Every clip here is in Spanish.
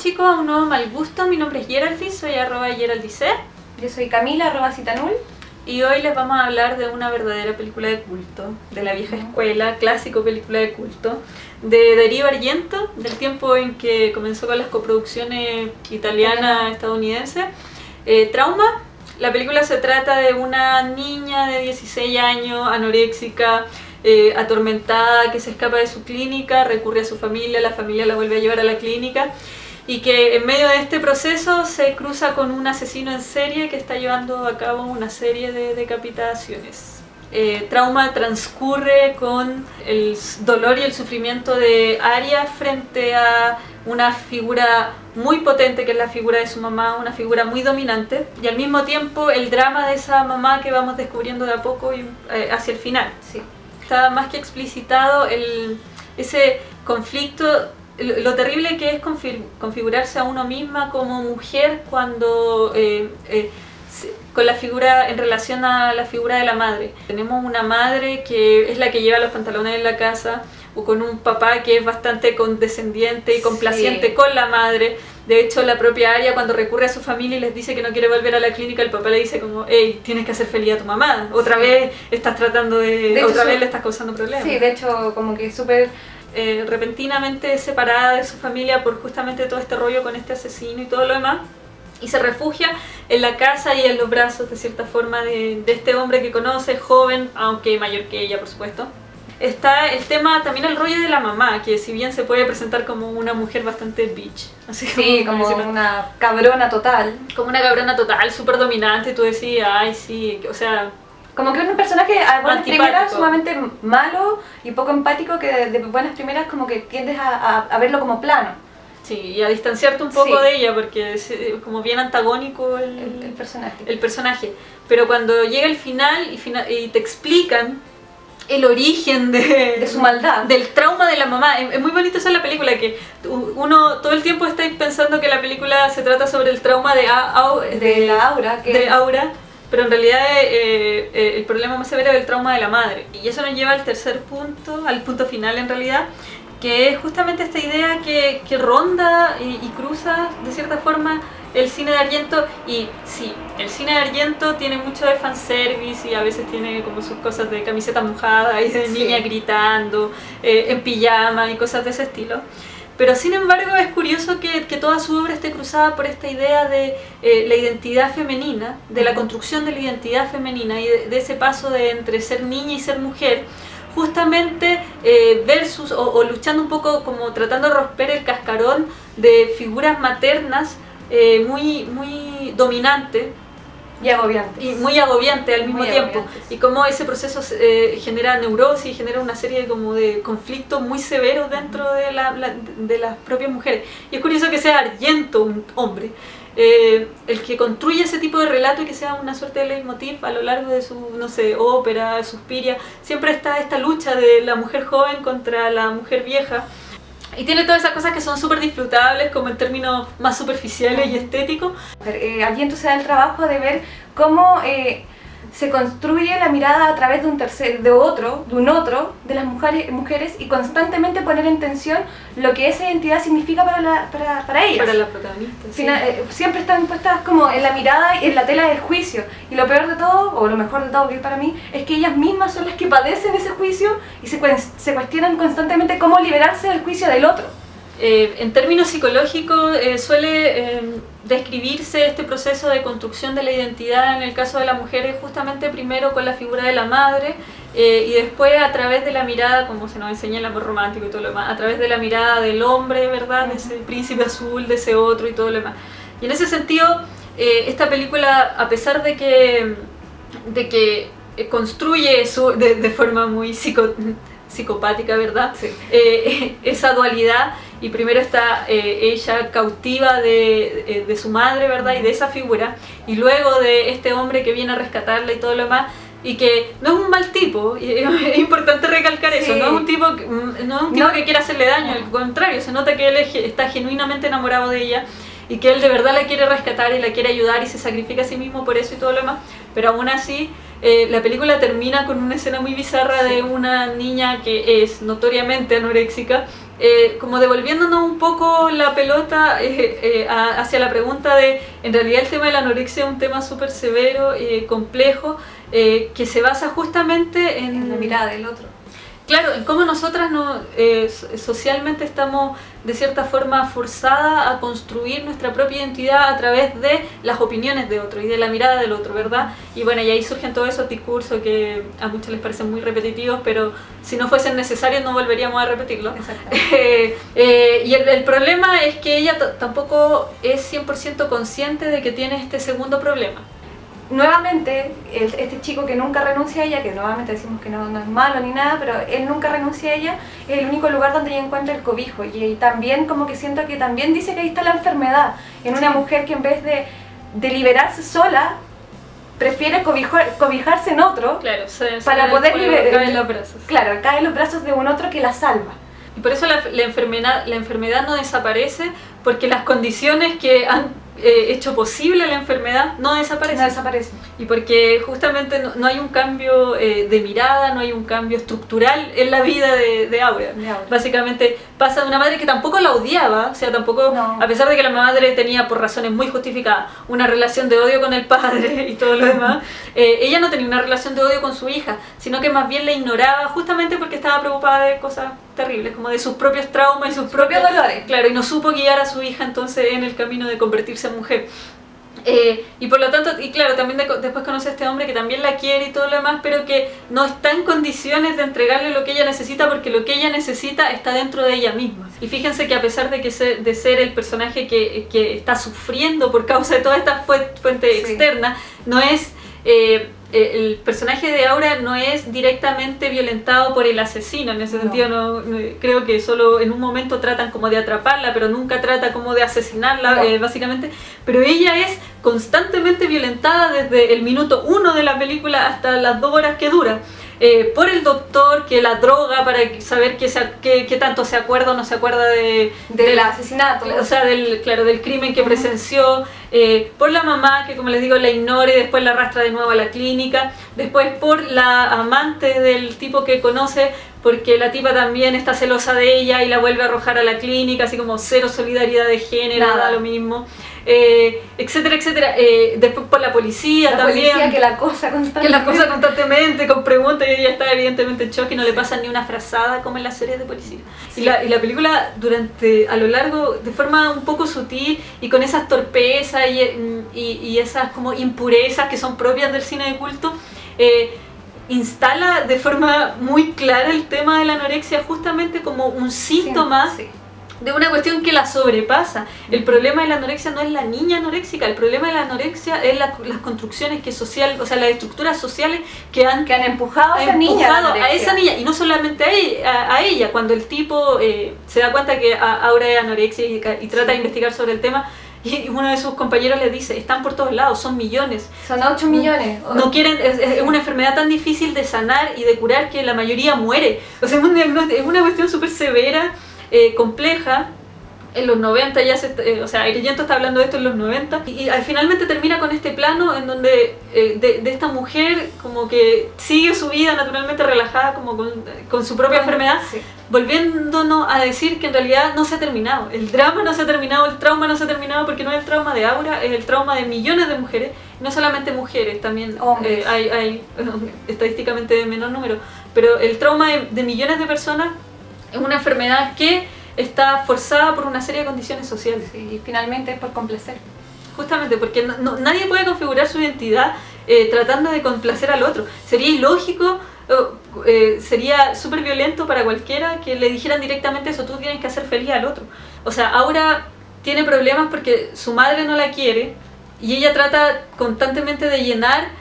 chicos a un nuevo Mal Gusto. Mi nombre es Geraldis, soy @geraldice. Yo soy Camila, @citanul. Y hoy les vamos a hablar de una verdadera película de culto, de la vieja escuela, clásico película de culto, de Darío Argento, del tiempo en que comenzó con las coproducciones italiana-estadounidenses. Trauma. La película se trata de una niña de 16 años, anoréxica, atormentada, que se escapa de su clínica, recurre a su familia, la familia la vuelve a llevar a la clínica, y que en medio de este proceso se cruza con un asesino en serie que está llevando a cabo una serie de decapitaciones. Trauma transcurre con el dolor y el sufrimiento de Aria frente a una figura muy potente que es la figura de su mamá, una figura muy dominante, y al mismo tiempo el drama de esa mamá que vamos descubriendo de a poco y, hacia el final. Sí. Está más que explicitado ese conflicto, lo terrible que es configurarse a uno misma como mujer cuando con la figura en relación a la figura de la madre. Tenemos una madre que es la que lleva los pantalones en la casa, o con un papá que es bastante condescendiente y complaciente con la madre. De hecho, la propia Aria, cuando recurre a su familia y les dice que no quiere volver a la clínica, el papá le dice como: hey, tienes que hacer feliz a tu mamá, otra vez estás tratando de otra vez le estás causando problemas. Sí, de hecho, como que súper repentinamente separada de su familia por justamente todo este rollo con este asesino y todo lo demás, y se refugia en la casa y en los brazos, de cierta forma, de este hombre que conoce, joven, aunque mayor que ella, por supuesto. Está el tema, también el rollo de la mamá, que si bien se puede presentar como una mujer bastante bitch, así sí, como una cabrona total. Como una cabrona total, súper dominante, tú decías, ay sí, o sea... Como que es un personaje a buenas antipático, primeras sumamente malo y poco empático, que de buenas primeras como que tiendes a verlo como plano. Sí, y a distanciarte un poco de ella, porque es como bien antagónico el personaje. Pero cuando llega el final y te explican el origen de su maldad, del trauma de la mamá. Es muy bonito eso en la película, que uno todo el tiempo está pensando que la película se trata sobre el trauma de Aura, pero en realidad el problema más severo es el trauma de la madre. Y eso nos lleva al tercer punto, al punto final en realidad, que es justamente esta idea que ronda y cruza de cierta forma el cine de Argento. Y sí, el cine de Argento tiene mucho de fanservice y a veces tiene como sus cosas de camiseta mojada y de niña gritando en pijama y cosas de ese estilo. Pero sin embargo es curioso que toda su obra esté cruzada por esta idea de la identidad femenina, de la construcción de la identidad femenina y de ese paso de entre ser niña y ser mujer, justamente versus o luchando un poco, como tratando de romper el cascarón de figuras maternas muy dominantes y agobiante. Y muy agobiante al mismo tiempo. Y cómo ese proceso genera neurosis, genera una serie como de conflictos muy severos dentro de las propias mujeres. Y es curioso que sea Argento, un hombre, el que construye ese tipo de relato y que sea una suerte de leitmotiv a lo largo de su, no sé, ópera, Suspiria. Siempre está esta lucha de la mujer joven contra la mujer vieja. Y tiene todas esas cosas que son súper disfrutables, como en términos más superficiales y estéticos. Argento se da el trabajo de ver cómo se construye la mirada a través de un de las mujeres, y constantemente poner en tensión lo que esa identidad significa para ellas. Para la protagonista, sí. Siempre están puestas como en la mirada y en la tela del juicio. Y lo peor de todo, o lo mejor de todo que para mí, es que ellas mismas son las que padecen ese juicio y se cuestionan constantemente cómo liberarse del juicio del otro. En términos psicológicos suele describirse este proceso de construcción de la identidad en el caso de las mujeres justamente primero con la figura de la madre y después a través de la mirada, como se nos enseña el amor romántico y todo lo demás, a través de la mirada del hombre, ¿verdad? De ese príncipe azul, de ese otro y todo lo demás. Y en ese sentido, esta película, a pesar de que construye eso de forma muy psicopática, ¿verdad? Sí. Esa dualidad, y primero está ella cautiva de su madre, ¿verdad? Y de esa figura, y luego de este hombre que viene a rescatarla y todo lo demás, y que no es un mal tipo, y es importante recalcar eso, no es un tipo que quiera hacerle daño, al contrario, se nota que él está genuinamente enamorado de ella, y que él de verdad la quiere rescatar y la quiere ayudar y se sacrifica a sí mismo por eso y todo lo demás, pero aún así la película termina con una escena muy bizarra de una niña que es notoriamente anoréxica como devolviéndonos un poco la pelota hacia la pregunta de, en realidad el tema de la anorexia es un tema súper severo y complejo, que se basa justamente En la mirada del otro. Claro, en cómo nosotras socialmente estamos de cierta forma forzadas a construir nuestra propia identidad a través de las opiniones de otro y de la mirada del otro, ¿verdad? Y bueno, y ahí surgen todos esos discursos que a muchos les parecen muy repetitivos, pero si no fuesen necesarios no volveríamos a repetirlos. Y el problema es que ella tampoco es 100% consciente de que tiene este segundo problema. Nuevamente, este chico que nunca renuncia a ella, que nuevamente decimos que no es malo ni nada, pero él nunca renuncia a ella, es el único lugar donde ella encuentra el cobijo. Y también como que siento que también dice que ahí está la enfermedad, en una mujer que en vez de liberarse sola, prefiere cobijarse en otro, claro, para poder liberarse. Cae en los brazos. Claro, cae en los brazos de un otro que la salva. Y por eso la enfermedad no desaparece, porque las condiciones que han hecho posible la enfermedad no desaparecen. No desaparece. Y porque justamente no hay un cambio de mirada, no hay un cambio estructural en la vida de Aura. Básicamente pasa de una madre que tampoco la odiaba, o sea, tampoco, a pesar de que la madre tenía por razones muy justificadas una relación de odio con el padre y todo lo demás, ella no tenía una relación de odio con su hija, sino que más bien la ignoraba justamente porque estaba preocupada de cosas terribles, como de sus propios traumas y sus propios dolores. Claro, y no supo guiar a su hija entonces en el camino de convertirse en mujer. Y por lo tanto, y claro, también después conoce a este hombre que también la quiere y todo lo demás, pero que no está en condiciones de entregarle lo que ella necesita, porque lo que ella necesita está dentro de ella misma. Y fíjense que a pesar de ser el personaje que está sufriendo por causa de toda esta fuente externa, no es... el personaje de Aura no es directamente violentado por el asesino, en ese sentido creo que solo en un momento tratan como de atraparla, pero nunca trata como de asesinarla, básicamente, pero ella es constantemente violentada desde el minuto 1 de la película hasta las 2 horas que dura. Por el doctor que la droga para saber qué tanto se acuerda o no se acuerda del asesinato, o sea, del crimen que presenció, por la mamá que, como les digo, la ignora y después la arrastra de nuevo a la clínica, después por la amante del tipo que conoce, porque la tipa también está celosa de ella y la vuelve a arrojar a la clínica, así como cero solidaridad de género, da lo mismo, etcétera, etcétera. Después por la policía también. La policía que la acosa constantemente con preguntas, y ella está evidentemente en shock y no le pasa ni una frazada como en las series de policía. Y la película a lo largo, de forma un poco sutil y con esas torpezas y esas como impurezas que son propias del cine de culto, instala de forma muy clara el tema de la anorexia justamente como un síntoma de una cuestión que la sobrepasa. El problema de la anorexia no es la niña anoréxica, el problema de la anorexia es las construcciones o sea, las estructuras sociales que han empujado a esa niña, y no solamente a ella. Cuando el tipo se da cuenta que Aura es anorexia y trata de investigar sobre el tema, y uno de sus compañeros le dice, están por todos lados, son millones. Son 8 millones. No quieren, es una enfermedad tan difícil de sanar y de curar que la mayoría muere. O sea, es una cuestión súper severa, compleja. En los 90 ya o sea, Agrigento está hablando de esto en los 90 y finalmente termina con este plano en donde de esta mujer como que sigue su vida naturalmente relajada como con su propia enfermedad, volviéndonos a decir que en realidad no se ha terminado, el drama no se ha terminado, el trauma no se ha terminado, porque no es el trauma de Aura, es el trauma de millones de mujeres, no solamente mujeres, también hay estadísticamente de menor número, pero el trauma de millones de personas es una enfermedad que está forzada por una serie de condiciones sociales. Y finalmente es por complacer. Justamente, porque nadie puede configurar su identidad tratando de complacer al otro. Sería ilógico, sería súper violento para cualquiera que le dijeran directamente eso, tú tienes que hacer feliz al otro. O sea, Aura tiene problemas porque su madre no la quiere y ella trata constantemente de llenar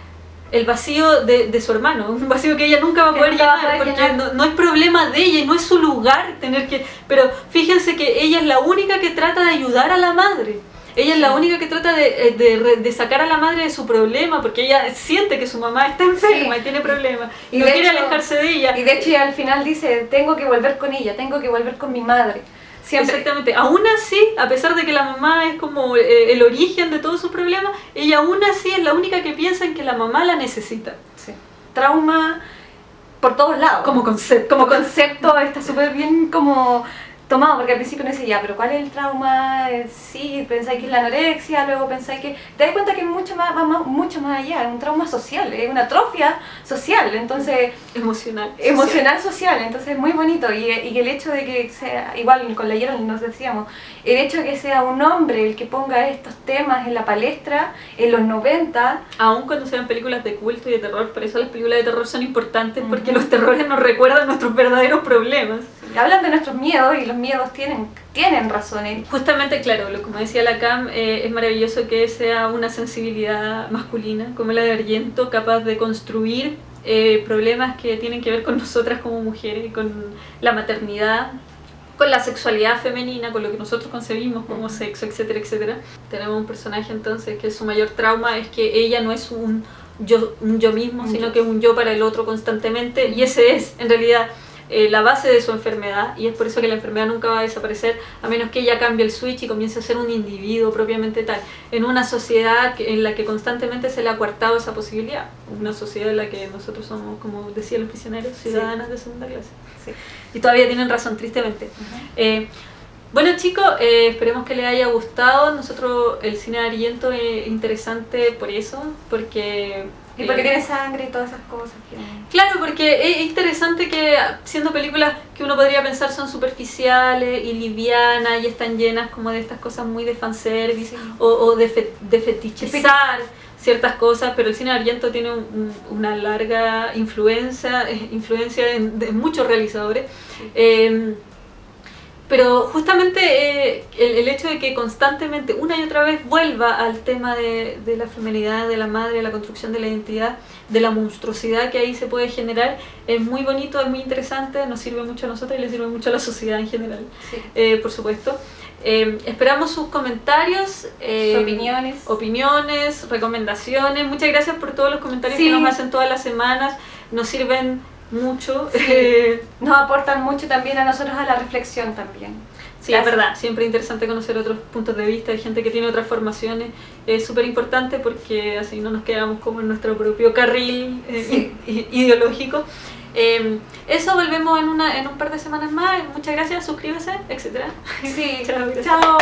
el vacío de su hermano, un vacío que ella nunca va a poder llenar, porque no es problema de ella y no es su lugar tener que... Pero fíjense que ella es la única que trata de ayudar a la madre. Ella es la única que trata de sacar a la madre de su problema, porque ella siente que su mamá está enferma y tiene problemas y no quiere alejarse de ella. Y de hecho ella al final dice, tengo que volver con ella, tengo que volver con mi madre. Siempre. Exactamente, aún así, a pesar de que la mamá es como el origen de todos sus problemas, ella aún así es la única que piensa en que la mamá la necesita. Trauma por todos lados. Como concepto está súper bien como tomado, porque al principio no decía, ya, pero ¿cuál es el trauma? Sí, pensáis que es la anorexia, luego pensáis que... Te das cuenta que es mucho más, mucho más allá, es un trauma social, es una atrofia social, entonces... Emocional social, entonces es muy bonito. Y el hecho de que sea, igual con la Hierro nos decíamos, el hecho de que sea un hombre el que ponga estos temas en la palestra en los 90... Aún cuando sean películas de culto y de terror, por eso las películas de terror son importantes, porque los terrores nos recuerdan nuestros verdaderos problemas. Hablan de nuestros miedos y los miedos tienen razones. Justamente, claro, como decía la Cam, es maravilloso que sea una sensibilidad masculina, como la de Argento, capaz de construir problemas que tienen que ver con nosotras como mujeres, con la maternidad, con la sexualidad femenina, con lo que nosotros concebimos como sexo, etcétera, etcétera. Tenemos un personaje entonces que su mayor trauma es que ella no es un yo mismo, sino que es un yo para el otro constantemente, y ese es en realidad la base de su enfermedad, y es por eso que la enfermedad nunca va a desaparecer a menos que ella cambie el switch y comience a ser un individuo propiamente tal, en una sociedad en la que constantemente se le ha coartado esa posibilidad, una sociedad en la que nosotros somos, como decían los prisioneros, ciudadanas de segunda clase. Sí. Y todavía tienen razón, tristemente. Bueno, chicos, esperemos que les haya gustado. Nosotros, el cine de Argento es interesante por eso, porque... Y porque tiene sangre y todas esas cosas. Claro, porque es interesante que siendo películas que uno podría pensar son superficiales y livianas y están llenas como de estas cosas muy de fanservice, o de fetichizar ciertas cosas, pero el cine de Argento tiene una larga influencia de muchos realizadores. Pero justamente el hecho de que constantemente, una y otra vez, vuelva al tema de la feminidad, de la madre, de la construcción de la identidad, de la monstruosidad que ahí se puede generar, es muy bonito, es muy interesante, nos sirve mucho a nosotros y le sirve mucho a la sociedad en general, por supuesto. Esperamos sus comentarios, opiniones, recomendaciones. Muchas gracias por todos los comentarios que nos hacen todas las semanas, nos sirven mucho. Nos aportan mucho también a nosotros a la reflexión también. Sí, es verdad, siempre es interesante conocer otros puntos de vista de gente que tiene otras formaciones, es súper importante porque así no nos quedamos como en nuestro propio carril ideológico. Eso, volvemos en un par de semanas más. Muchas gracias, suscríbase, etcétera. Sí, Chao. Chao.